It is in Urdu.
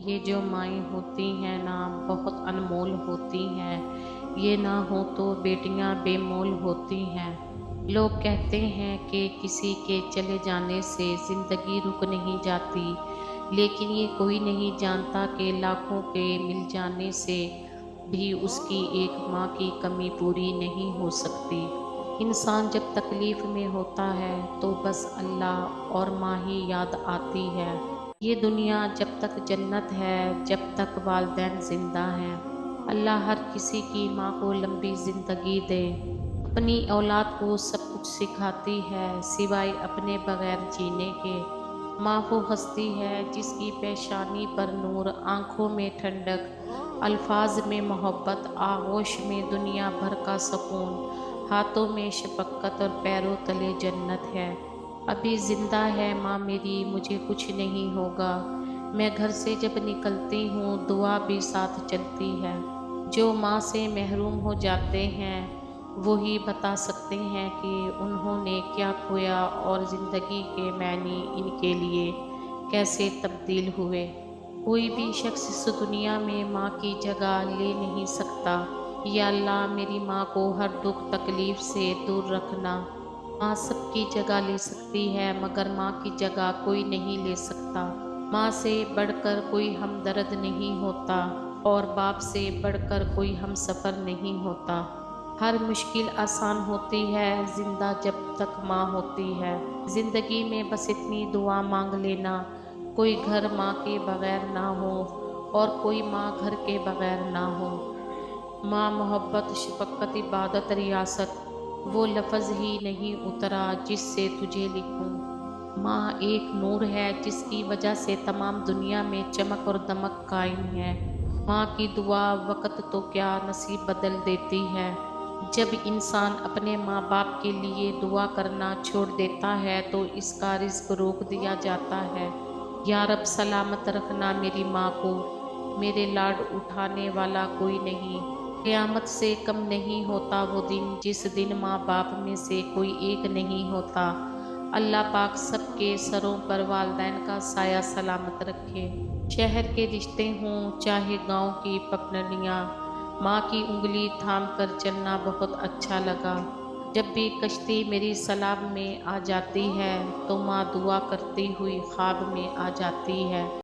یہ جو مائیں ہوتی ہیں نا بہت انمول ہوتی ہیں، یہ نہ ہو تو بیٹیاں بے مول ہوتی ہیں۔ لوگ کہتے ہیں کہ کسی کے چلے جانے سے زندگی رک نہیں جاتی، لیکن یہ کوئی نہیں جانتا کہ لاکھوں کے مل جانے سے بھی اس کی ایک ماں کی کمی پوری نہیں ہو سکتی۔ انسان جب تکلیف میں ہوتا ہے تو بس اللہ اور ماں ہی یاد آتی ہے۔ یہ دنیا جب تک جنت ہے، جب تک والدین زندہ ہیں۔ اللہ ہر کسی کی ماں کو لمبی زندگی دے۔ اپنی اولاد کو سب کچھ سکھاتی ہے سوائے اپنے بغیر جینے کے۔ ماں وہ ہستی ہے جس کی پیشانی پر نور، آنکھوں میں ٹھنڈک، الفاظ میں محبت، آغوش میں دنیا بھر کا سکون، ہاتھوں میں شفقت اور پیروں تلے جنت ہے۔ ابھی زندہ ہے ماں میری، مجھے کچھ نہیں ہوگا۔ میں گھر سے جب نکلتی ہوں دعا بھی ساتھ چلتی ہے۔ جو ماں سے محروم ہو جاتے ہیں وہی بتا سکتے ہیں کہ انہوں نے کیا کھویا اور زندگی کے معنی ان کے لیے کیسے تبدیل ہوئے۔ کوئی بھی شخص اس دنیا میں ماں کی جگہ لے نہیں سکتا۔ یا اللہ میری ماں کو ہر دکھ تکلیف سے دور رکھنا۔ ماں سب کی جگہ لے سکتی ہے مگر ماں کی جگہ کوئی نہیں لے سکتا۔ ماں سے بڑھ کر کوئی ہمدرد نہیں ہوتا اور باپ سے بڑھ کر کوئی ہمسفر نہیں ہوتا۔ ہر مشکل آسان ہوتی ہے زندہ جب تک ماں ہوتی ہے۔ زندگی میں بس اتنی دعا مانگ لینا، کوئی گھر ماں کے بغیر نہ ہو اور کوئی ماں گھر کے بغیر نہ ہو۔ ماں محبت، شفقت، عبادت، ریاست، وہ لفظ ہی نہیں اترا جس سے تجھے لکھوں۔ ماں ایک نور ہے جس کی وجہ سے تمام دنیا میں چمک اور دمک قائم ہے۔ ماں کی دعا وقت تو کیا نصیب بدل دیتی ہے۔ جب انسان اپنے ماں باپ کے لیے دعا کرنا چھوڑ دیتا ہے تو اس کا رزق روک دیا جاتا ہے۔ یا رب سلامت رکھنا میری ماں کو، میرے لاڈ اٹھانے والا کوئی نہیں۔ قیامت سے کم نہیں ہوتا وہ دن جس دن ماں باپ میں سے کوئی ایک نہیں ہوتا۔ اللہ پاک سب کے سروں پر والدین کا سایہ سلامت رکھے۔ شہر کے رشتے ہوں چاہے گاؤں کی پگڈنڈیاں، ماں کی انگلی تھام کر چلنا بہت اچھا لگا۔ جب بھی کشتی میری سلاب میں آ جاتی ہے تو ماں دعا کرتی ہوئی خواب میں آ جاتی ہے۔